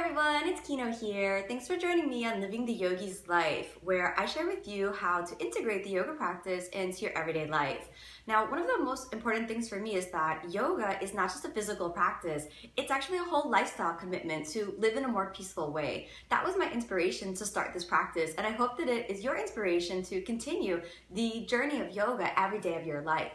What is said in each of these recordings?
everyone, it's Kino here. Thanks for joining me on Living the Yogi's Life, where I share with you how to integrate the yoga practice into your everyday life. Now, one of the most important things for me is that yoga is not just a physical practice, it's actually a whole lifestyle commitment to live in a more peaceful way. That was my inspiration to start this practice, and I hope that it is your inspiration to continue the journey of yoga every day of your life.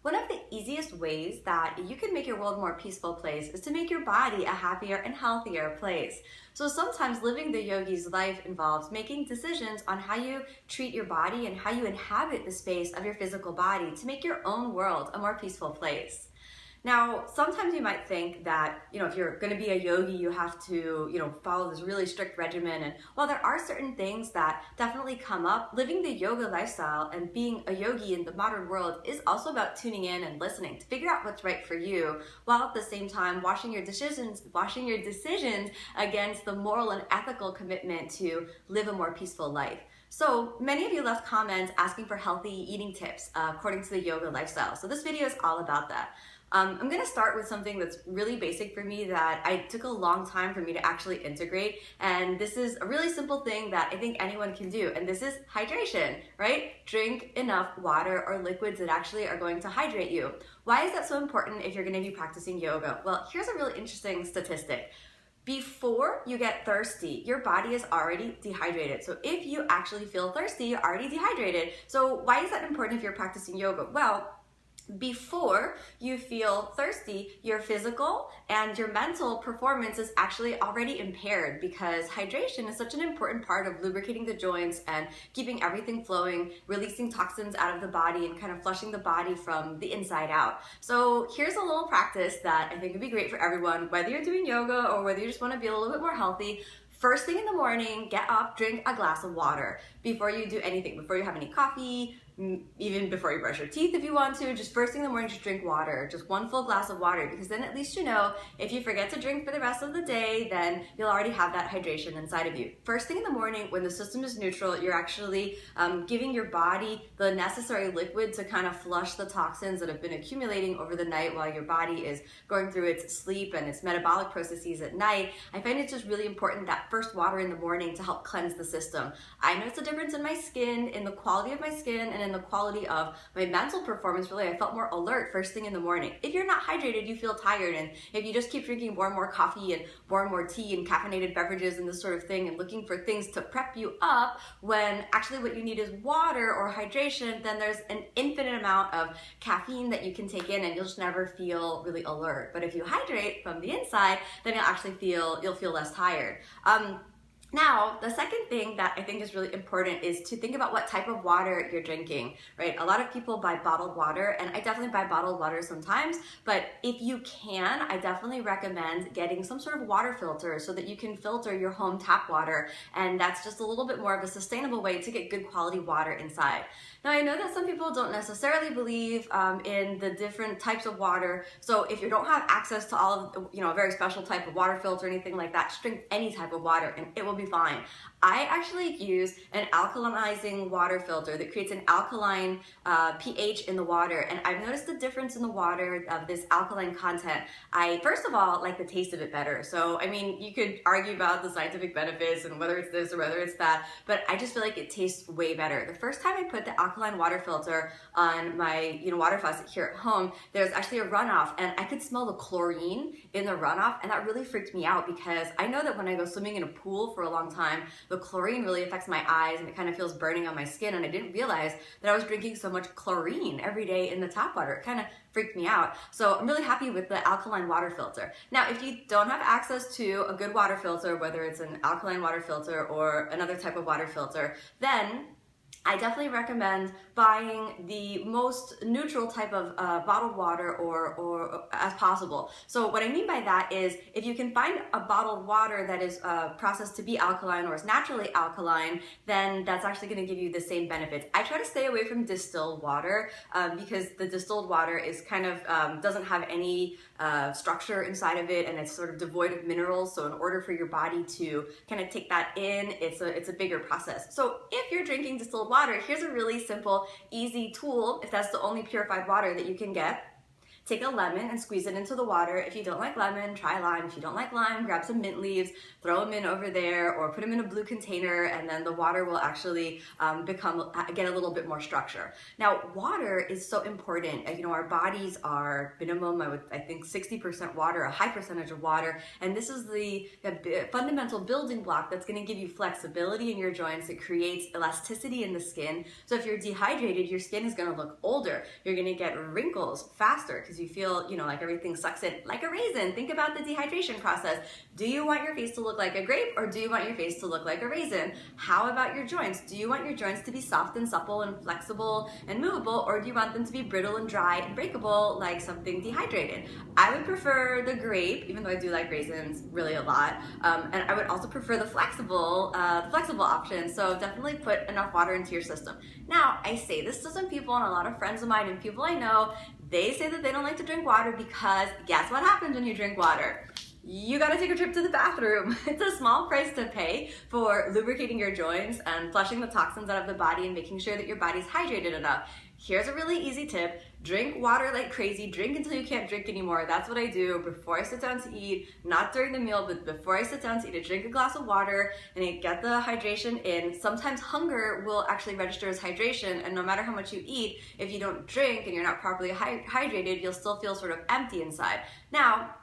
One of the easiest ways that you can make your world a more peaceful place is to make your body a happier and healthier place. So sometimes living the yogi's life involves making decisions on how you treat your body and how you inhabit the space of your physical body to make your own world a more peaceful place. Now, sometimes you might think that, if you're going to be a yogi, you have to, follow this really strict regimen. And while there are certain things that definitely come up, living the yoga lifestyle and being a yogi in the modern world is also about tuning in and listening to figure out what's right for you, while at the same time washing your decisions against the moral and ethical commitment to live a more peaceful life. So many of you left comments asking for healthy eating tips according to the yoga lifestyle. So this video is all about that. I'm going to start with something that's really basic for me that I took a long time for me to actually integrate, and this is a really simple thing that I think anyone can do, and this is hydration, right? Drink enough water or liquids that actually are going to hydrate you. Why is that so important if you're going to be practicing yoga? Well, here's a really interesting statistic. Before you get thirsty, your body is already dehydrated. So if you actually feel thirsty, you're already dehydrated. So why is that important if you're practicing yoga? Well, before you feel thirsty, your physical and your mental performance is actually already impaired because hydration is such an important part of lubricating the joints and keeping everything flowing, releasing toxins out of the body and kind of flushing the body from the inside out. So here's a little practice that I think would be great for everyone, whether you're doing yoga or whether you just want to be a little bit more healthy. First thing in the morning, get up, drink a glass of water before you do anything, before you have any coffee, even before you brush your teeth if you want to. Just first thing in the morning, just drink water, just one full glass of water, because then at least you know if you forget to drink for the rest of the day, then you'll already have that hydration inside of you. First thing in the morning, when the system is neutral, you're actually giving your body the necessary liquid to kind of flush the toxins that have been accumulating over the night while your body is going through its sleep and its metabolic processes at night. I find it just really important that first water in the morning to help cleanse the system. I noticed a difference in my skin, in the quality of my skin, and in the quality of my mental performance. Really, I felt more alert first thing in the morning. If you're not hydrated, you feel tired, and if you just keep drinking more and more coffee and more tea and caffeinated beverages and this sort of thing and looking for things to prep you up when actually what you need is water or hydration, then there's an infinite amount of caffeine that you can take in and you'll just never feel really alert. But if you hydrate from the inside, then you'll feel less tired. Now, the second thing that I think is really important is to think about what type of water you're drinking, right? A lot of people buy bottled water, and I definitely buy bottled water sometimes, but if you can, I definitely recommend getting some sort of water filter so that you can filter your home tap water, and that's just a little bit more of a sustainable way to get good quality water inside. Now, I know that some people don't necessarily believe in the different types of water, so if you don't have access to all of, a very special type of water filter or anything like that, just drink any type of water and it will be fine. I actually use an alkalinizing water filter that creates an alkaline pH in the water, and I've noticed the difference in the water of this alkaline content. I, first of all, like the taste of it better. So, I mean, you could argue about the scientific benefits and whether it's this or whether it's that, but I just feel like it tastes way better. The first time I put the alkaline water filter on my water faucet here at home, there's actually a runoff, and I could smell the chlorine in the runoff, and that really freaked me out because I know that when I go swimming in a pool for a long time, the chlorine really affects my eyes and it kind of feels burning on my skin, and I didn't realize that I was drinking so much chlorine every day in the tap water. It kind of freaked me out. So I'm really happy with the alkaline water filter. Now, if you don't have access to a good water filter, whether it's an alkaline water filter or another type of water filter, then I definitely recommend buying the most neutral type of bottled water or as possible. So what I mean by that is if you can find a bottled water that is processed to be alkaline or is naturally alkaline, then that's actually going to give you the same benefits. I try to stay away from distilled water because the distilled water is kind of doesn't have any structure inside of it, and it's sort of devoid of minerals. So in order for your body to kind of take that in, it's a bigger process. So if you're drinking distilled water, here's a really simple, easy tool, if that's the only purified water that you can get, take a lemon and squeeze it into the water. If you don't like lemon, try lime. If you don't like lime, grab some mint leaves, throw them in over there, or put them in a blue container, and then the water will actually get a little bit more structure. Now, water is so important. You know, our bodies are minimum, I think 60% water, a high percentage of water, and this is the fundamental building block that's going to give you flexibility in your joints. It creates elasticity in the skin. So if you're dehydrated, your skin is going to look older. You're going to get wrinkles faster because you feel, you know, like everything sucks in like a raisin. Think about the dehydration process. Do you want your face to look like a grape, or do you want your face to look like a raisin? How about your joints? Do you want your joints to be soft and supple and flexible and movable, or do you want them to be brittle and dry and breakable like something dehydrated? I would prefer the grape, even though I do like raisins really a lot, and I would also prefer the flexible option. So definitely put enough water into your system. Now, I say this to some people, and a lot of friends of mine and people I know, they say that they don't like to drink water because guess what happens when you drink water? You gotta take a trip to the bathroom. It's a small price to pay for lubricating your joints and flushing the toxins out of the body and making sure that your body's hydrated enough. Here's a really easy tip. Drink water like crazy. Drink until you can't drink anymore. That's what I do before I sit down to eat, not during the meal, but before I sit down to eat. I drink a glass of water and I get the hydration in. Sometimes hunger will actually register as hydration, and no matter how much you eat, if you don't drink and you're not properly hydrated, you'll still feel sort of empty inside. Now,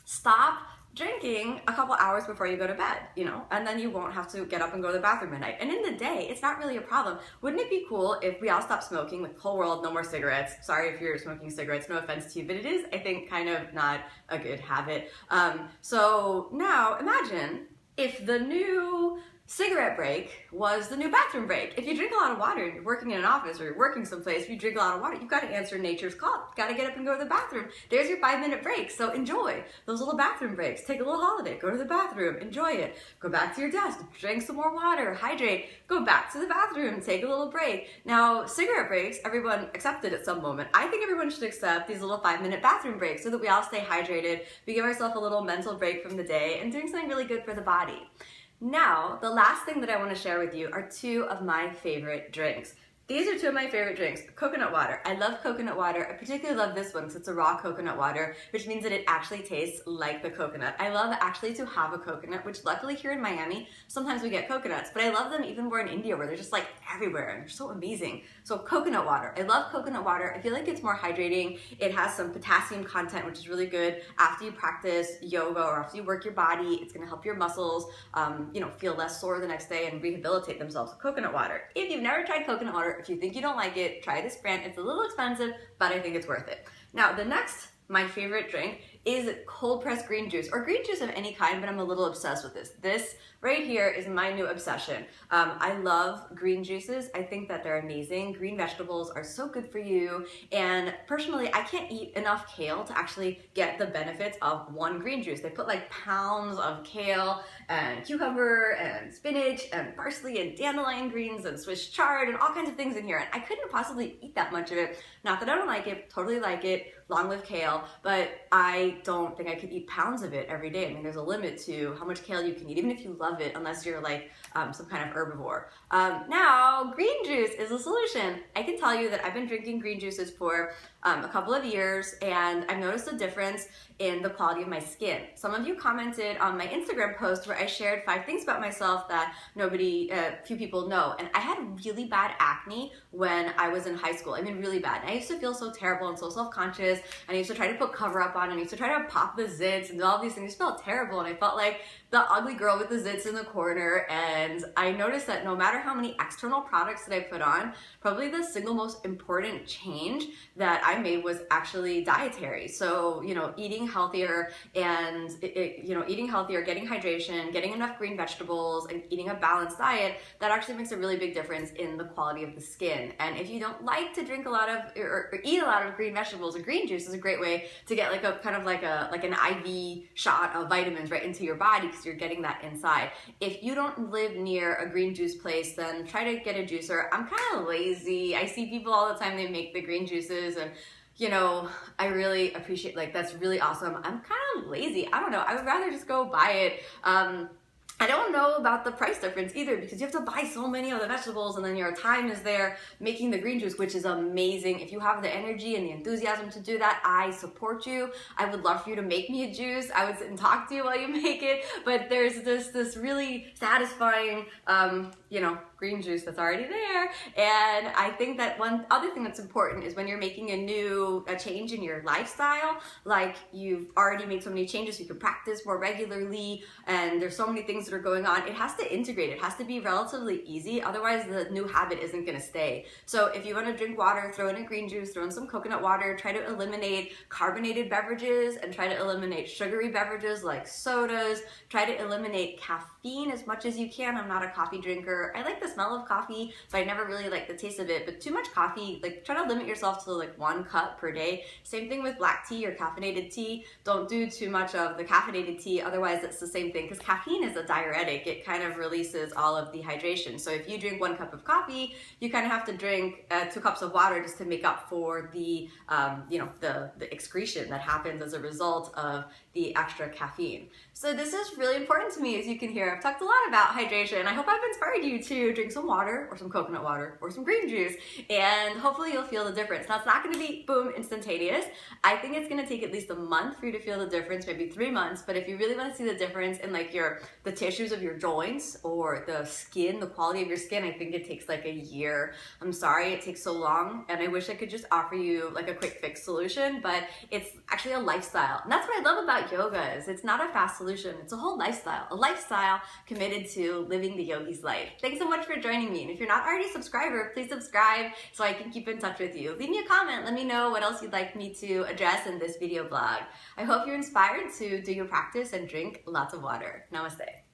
stop drinking a couple hours before you go to bed, you know, and then you won't have to get up and go to the bathroom at night. And in the day, it's not really a problem. Wouldn't it be cool if we all stopped smoking, like the whole world, no more cigarettes? Sorry if you're smoking cigarettes, no offense to you, but it is, I think, kind of not a good habit. So now imagine if the new cigarette break was the new bathroom break. If you drink a lot of water, you're working in an office or you're working someplace, if you drink a lot of water, you've got to answer nature's call. You've got to get up and go to the bathroom. There's your 5-minute break. So enjoy those little bathroom breaks. Take a little holiday, go to the bathroom, enjoy it. Go back to your desk, drink some more water, hydrate, go back to the bathroom, take a little break. Now, cigarette breaks, everyone accepted at some moment. I think everyone should accept these little 5-minute bathroom breaks so that we all stay hydrated. We give ourselves a little mental break from the day and doing something really good for the body. Now, the last thing that I want to share with you are 2 of my favorite drinks. These are 2 of my favorite drinks. Coconut water. I love coconut water. I particularly love this one because it's a raw coconut water, which means that it actually tastes like the coconut. I love actually to have a coconut, which luckily here in Miami, sometimes we get coconuts, but I love them even more in India where they're just like everywhere and they're so amazing. So coconut water. I love coconut water. I feel like it's more hydrating. It has some potassium content, which is really good after you practice yoga or after you work your body. It's going to help your muscles, you know, feel less sore the next day and rehabilitate themselves. So coconut water. If you've never tried coconut water, if you think you don't like it, try this brand. It's a little expensive, but I think it's worth it. Now, the next, my favorite drink is cold pressed green juice, or green juice of any kind, but I'm a little obsessed with this. This right here is my new obsession. I love green juices. I think that they're amazing. Green vegetables are so good for you. And personally, I can't eat enough kale to actually get the benefits of one green juice. They put like pounds of kale and cucumber and spinach and parsley and dandelion greens and Swiss chard and all kinds of things in here. And I couldn't possibly eat that much of it. Not that I don't like it, totally like it, long live kale, but I don't think I could eat pounds of it every day. I mean, there's a limit to how much kale you can eat, even if you love it, unless you're like some kind of herbivore. Now, green juice is a solution. I can tell you that I've been drinking green juices for a couple of years, and I've noticed a difference in the quality of my skin. Some of you commented on my Instagram post where I shared 5 things about myself that few people know. And I had really bad acne when I was in high school. I mean, really bad. And I used to feel so terrible and so self-conscious. And I used to try to put cover up on, and I used to try to pop the zits and do all these things. I just felt terrible. And I felt like the ugly girl with the zits in the corner. And I noticed that no matter how many external products that I put on, probably the single most important change that I made was actually dietary. So, you know, eating healthier and, eating healthier, getting hydration, getting enough green vegetables, and eating a balanced diet, that actually makes a really big difference in the quality of the skin. And if you don't like to drink a lot of, or eat a lot of green vegetables, a green juice is a great way to get like a kind of like an IV shot of vitamins right into your body, because you're getting that inside. If you don't live near a green juice place, then try to get a juicer. I'm kind of lazy. I see people all the time, they make the green juices, and you know, I really appreciate, like, that's really awesome. I'm kind of lazy. I don't know. I would rather just go buy it. I don't know about the price difference either, because you have to buy so many of the vegetables and then your time is there making the green juice, which is amazing. If you have the energy and the enthusiasm to do that, I support you. I would love for you to make me a juice. I would sit and talk to you while you make it, but there's this really satisfying, green juice that's already there. And I think that one other thing that's important is when you're making a change in your lifestyle, like you've already made so many changes, you can practice more regularly, and there's so many things that are going on, it has to integrate. It has to be relatively easy. Otherwise, the new habit isn't going to stay. So if you want to drink water, throw in a green juice, throw in some coconut water, try to eliminate carbonated beverages and try to eliminate sugary beverages like sodas. Try to eliminate caffeine as much as you can. I'm not a coffee drinker. I like the smell of coffee, but I never really like the taste of it. But too much coffee, like try to limit yourself to like 1 cup per day. Same thing with black tea or caffeinated tea. Don't do too much of the caffeinated tea. Otherwise, it's the same thing, because caffeine is a diuretic. It kind of releases all of the hydration. So if you drink 1 cup of coffee, you kind of have to drink 2 cups of water just to make up for the excretion that happens as a result of the extra caffeine. So this is really important to me. As you can hear, I've talked a lot about hydration. I hope I've inspired you to drink some water or some coconut water or some green juice, and hopefully you'll feel the difference. Now, it's not going to be boom instantaneous. I think it's going to take at least a month for you to feel the difference, maybe 3 months. But if you really want to see the difference in like the tissues of your joints or the skin, the quality of your skin, I think it takes like a year. I'm sorry it takes so long, and I wish I could just offer you like a quick fix solution, but it's actually a lifestyle. And that's what I love about yoga, is it's not a fast solution. It's a whole lifestyle, committed to living the yogi's life. Thanks so much for joining me. And if you're not already a subscriber, please subscribe so I can keep in touch with you. Leave me a comment. Let me know what else you'd like me to address in this video blog. I hope you're inspired to do your practice and drink lots of water. Namaste.